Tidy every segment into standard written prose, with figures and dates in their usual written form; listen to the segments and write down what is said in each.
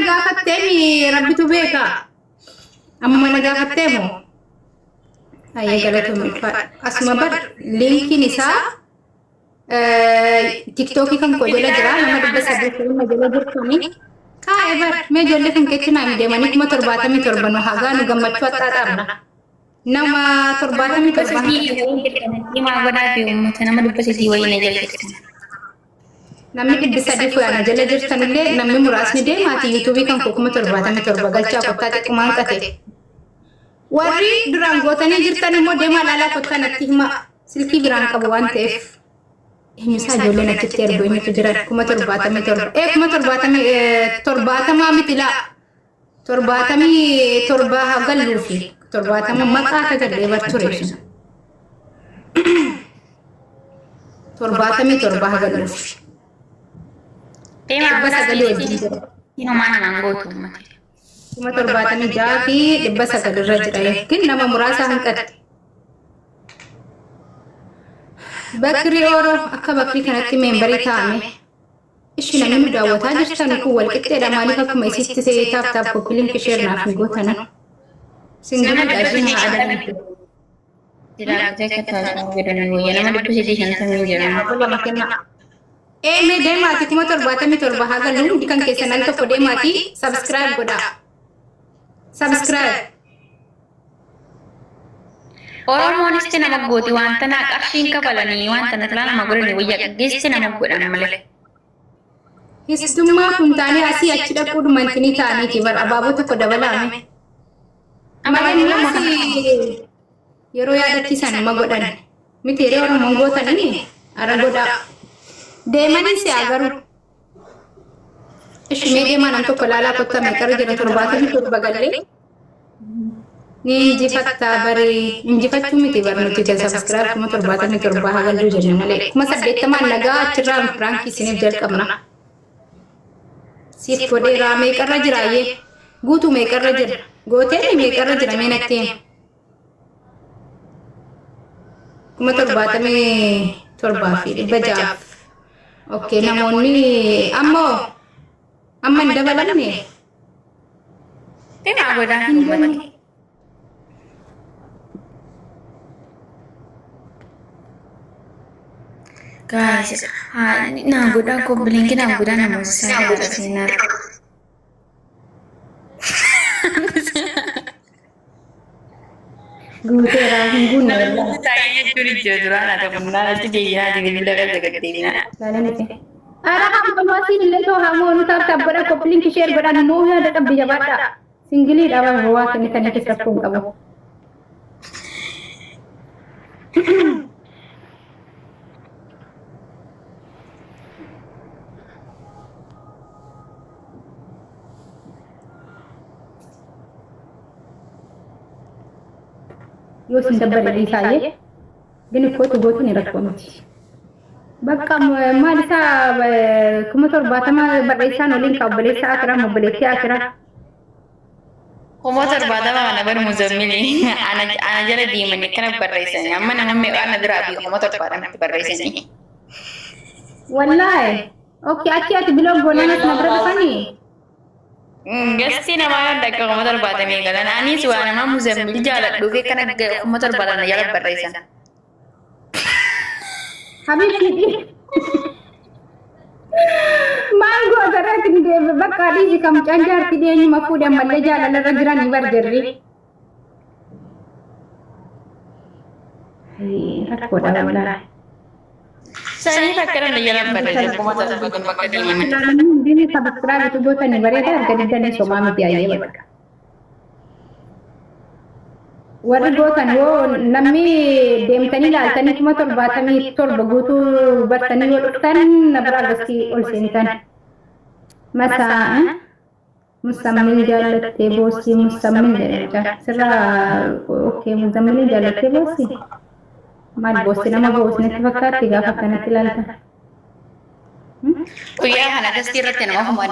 gaafatteemi rabbitu beeka. Amma mana gaafatteemu. Ayyee galatoomii asuma bar linkiin isaa TikTokii kan koo jala jira nama 300 jala jirtanii. Ever me jolle kan kechina mi demani kuma 77 no haga no gammachuu axaaxaarna nama 77 ma goda fi ummata nama dubba sidii wayne jalqabtan namni 300 fuyana jala jirtanillee namni muraasni deemaati YouTube kan kuma 77 galchaa kottaa xiqquma hanqate warri duraan gootanii jirtan immoo deemaa laalaa kottanatti hima silkii biraan qabu waan ta'eef Misal jolle achitti ergo inni jiran kuma 77 kuma 77 mitila 77 hagalluufi 70 maqaa tajaajila bartureessu 77 hagalluufi deema sagalee ino mana nangootu kuma 76 fi 900 irra jira yakin nama muraasa hanqate Bakri oro akka bakri kanatti membarii taame ishi namni daawwataa jirtan kun wal qixxeedha maaliif akkuma isitti see taaf koppiliin share naaf gootana singama daajin haadha jira jeekata godhan wayya nama dubbi sidii shantamii jira me deemaati kuma 77 haga lundi kan keessan al tokko deemaati subscribe godha subscribe Oromoon isti nama gooti wanta na qarshiin kabalanii wanta na talaa nama godhani wayya qaggeessi nama godhan malee. Histummaa kun taanee asii achi dhaquu dhumantini taaniiti bar abaaboo tokko dabalaame. Ammallee yeroo yaadachiisan nama godhan miti yeroo Oromoon gootanii ara godhaa deemanii si agaru. Ishimee deemaa nam tokko laalaa kottame qarra jira 77 galee. Ni injifatta bari injifachuu miti barnuti jala subscribe kuma 77 hagaluu jenna malee kuma 80 nagaa achirraa frank isiniif jalqabna siif godheeraa meeqarra jiraayyee guutuu meeqarra jira gooteen meeqarra jira meenatteen kuma 77 fi 600 okay namoonni ammoo amma hin dabalamne deemaa godhaa Guys, na goda ko blinkin ang goda na mo sa sinar. Gutera guna. Saya curi jodra na to muna ti dia di ni daga daga tina. Lalan ite. Ara ham pamasi nile to hamo nu tab tabara ko blink share goda na mo ya daga bija bata. Singili dawa huwa kini kani ke sapung kabo. Yo sindabare isaye gini ko to goto ni rakkomti bakka malisa kuma 70 barreessa no link abbalesa akra mobileti akra kuma 70 mana bar muzammili ana jala di man kana barreessa amma na mamme ana dira bi kuma 70 barreessa ni wallahi okay ati blog gona na nabra fani Gasti nama ada ke komotor bata minggalan ani suara nama muzammil jalan duwe kana komotor bata na jalan barresan habis mango agara tinde bakka di kam canjar tide ni mafuda malle jalan la rajran ni barjerri rakko da wallahi Saya fakkiran na jalan barresan komotor bata bakka di mana Ini subscribe itu bukan nih barang harga di sana semua mesti aja mereka. Warga bukan wo nami dem tani lal tani cuma batami bagutu bertani urutan nabra gasti ulsintan. Masa musamil jalan tebosi musamil jalan. Serah oke musamil jalan tebosi. Mal bosi nama bosi nanti fakar tiga fakar nanti lalta. Kuya kana gasti ratte nama huma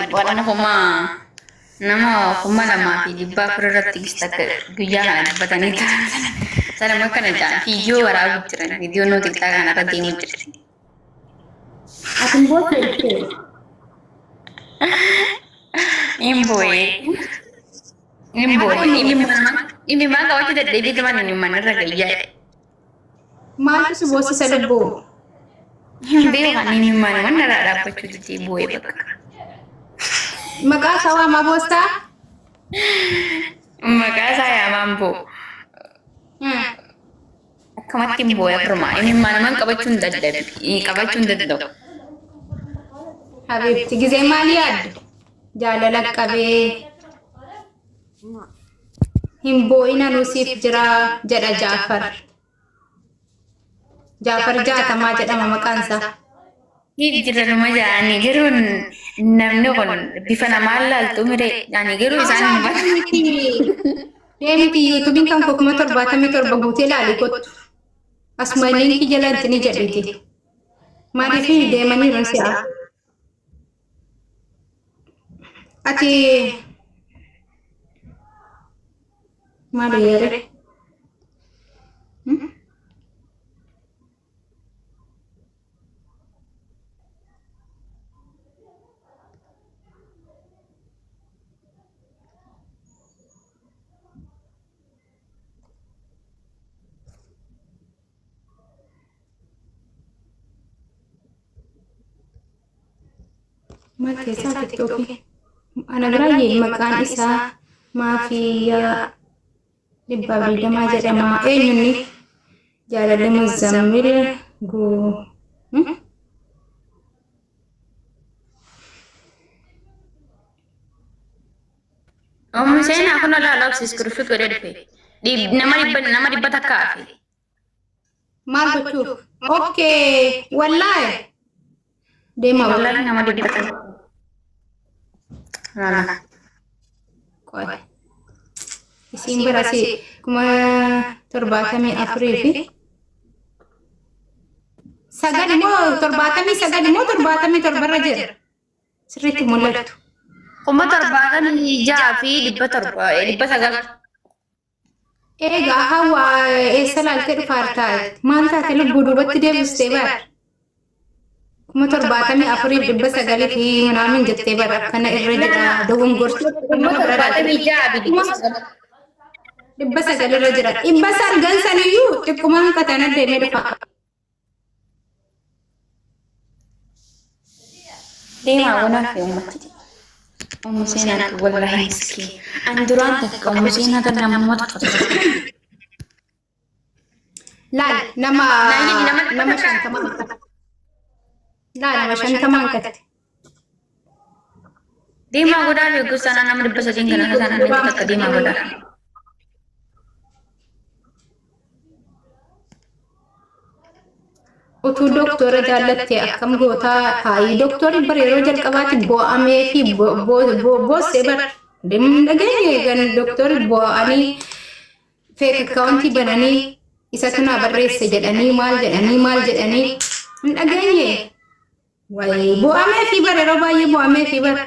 nama fi dibba furratti gistak kuya kana batani ta sana mo kana ja video wara bichiran video no tikta kana raddi mujirti Atin bosi Imboe. Imboe. Ini mana kau tidak David teman ini mana raga ya. Maaltu si boosisa lubbuu? Biu kan ini mana ada apa cuci imboe bakka. Maqaa isaa waamaa boostaa? Maka saya mampu. Kamatti imboe perma. Ini mana man kabacun dadab. Ini kabacun dadab. Habiibti gizee maal yaaddu? Jaalala qabee hin boo'ina nuusiif jira jedha Jaafar. Jaafar jaatamaa jedhama maqaan isaa. Jira nama jaani gerun namni kun bifa namaa laaltu mire jaani geru isaan hin bata. Deemti yuutuubiin kan koo 77 guutee ilaali kottu. Asuma liinkii jalatti ni jedhiti. Maaliif deemaniiru si'a? Ati maal yaade? Maal keessaa TikTokii? Ana biraayyee maqaan isaa Maafiyaa 220 jedhama. Eenyunni? Jaalalli Muzammil guu. Saya nak kena lalu screenshot ke dia di nama di batak kafe. Maal gochuuf? Okay, wallaahi. Deema Wallahi nama di batak. Mana? Qoy. Isin birasi 74 fi sagal immoo 77 jira. Sirriitti mul'atu. Kuma terbatan jafi di batar di basagal. Egaa hawaa eessa laaltee dhufaartaati? Maal taate lubbuu duubatti deebistee bara? 74,900 fi minaamin jettee bara akkana irra jira dogongortuu. 900 irra jira. 900 gansaniyyuu xiqquma hanqatan deemee dhufa. Deema wana fi ummati. Umusina wallahi miski. Anduran takka umusina tan nama tafata. Laal nama shantamaan kate. Laal nama shantamaan kate. Deema godaa fi gusana nama dibba sadii kana sana ni takka deema godaa. Utuu doktora jaallattee akkam gootaa hayi doktorri bara yeroo jalqabaatti bo'amee fi boossee bara dhageenye gan doktorri bo'anii feek akkaawuntii bananii isatu naa barreesse jedhanii maal jedhanii hin dhageenye wayi bo'amee fi bara yeroo baay'ee bo'amee fi bara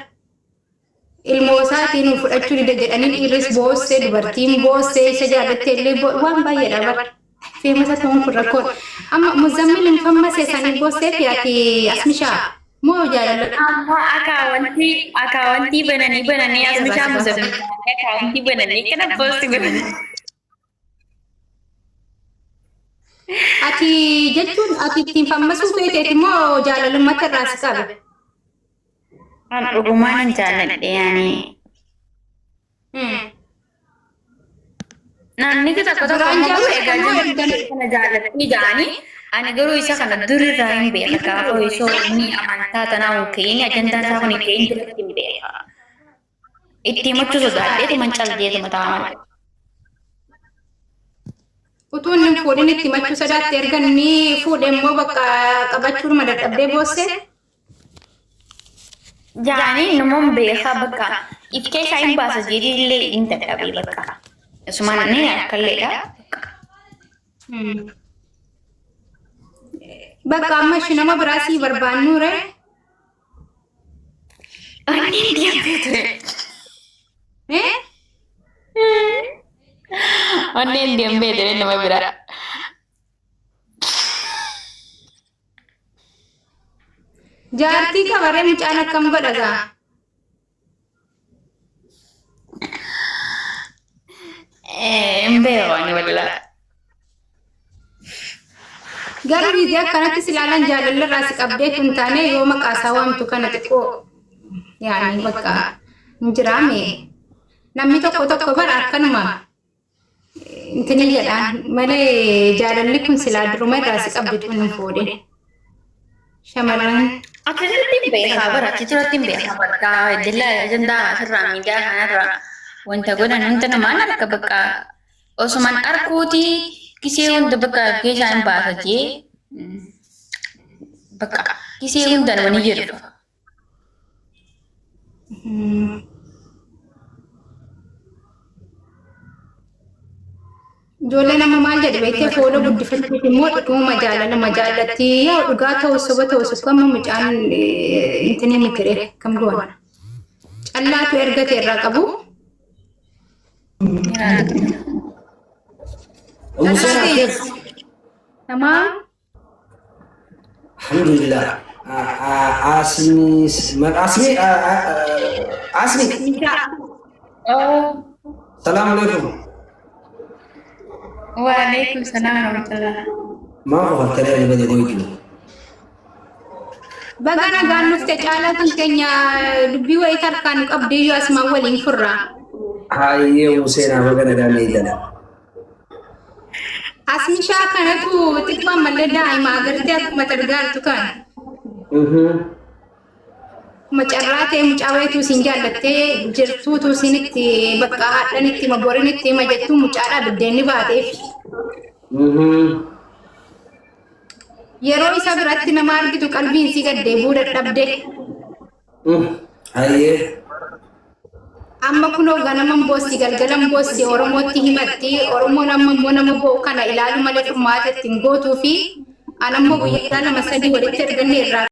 ilmoo isaatiin fudhachuu dida jedhanii dhiirris boossee dubartiin boossee isa jaallattee illee waan baay'eedha bara. Famous atau kurang ama Muzammil famous sani bosset ya ki Asmisha mau jalan akawanti banani Asmisha Muzammil akawanti banani kenapa post banani ati jechun ati tim famous fete mau jalan mata raska kan rumahan jalan yani Nanni kita kota kamu kana jaalatti jaani ani garuu isa kana durirraa hin beeka oo iso ni amantaa tanaa keenya ajandaa isaa kun keenya duratti hin beeka itti machu sodaadheetu mancaljeetu mataa utuun nin fuudhin itti machu sodaatti erga ni fuudhe immoo bakka qabachuun madadhabdee boosse jaani namoon beeka bakka ifkee isaa hin baasa jedhillee hin dadhabee bakka Asuman ini akan lihat. Bakka amma nama berasi berbanu re. Ini dia betul. Ini dia betul nama berat. Jaartii kabaree mucaan akkam godhaga. beekani wallaahi. Garuu biyya akkanatti silaalan jaalalli irraa si qabdee kun taane yoo maqaa isaa waamtu kana xiqqoo yaani bakka hin jiraame namni tokko bara akkanuma intini jedhaan malee jaalalli kun silaa duruma irraa si qabdi tun hin fuudhe shamarran Akkasitti beekaa bara achirratti beekaa bakka dilla ajandaa asirraa miidiyaa kanarraa wanta godhan hunda namaan harka bakka osuman arkuuti kisee hunda bakka keessaa hin baasatee bakka kisee hunda namani jedhu. Ijoollee nama maal jedhe beektee fuula guddifachuuf immoo dhuguma jaalatti yaa dhugaa ta'u soba ta'u sukkama mucaan intini mikire kam goona. Callaatu ergate irraa qabu. Tamam. Alhamdulillah. Asmi. Assalamualaikum. Waalaikumsalam warahmatullah. Maaf fakkaatee ani bade goytu. Bagana gaanufte caalaatuun keenya dubbii wayii tarkaan qabdee yoo asmaa waliin furra. Hayyee Museenaa bagana gaanee jala. Asmishaa kanatu xiqqoo mallee daa'ima agartee akkuma targaartu kan. Macarraa ta'e mucaa wayituu siin jaallattee jirtuutu isinitti bakka haadhanitti maborinitti majattuu mucaadhaa biddeenni baateef. Yeroo isa biratti nama argitu qalbiin si gaddee buuda dhabde. Hayyee. Amma kunoo ganaman boossi galgalan boossi Oromootti himatti Oromoon amma immoo nama bo'u kana ilaalu malee furmaata ittiin gootuu fi anammoo guyyaa lama sadii walitti erganne irraa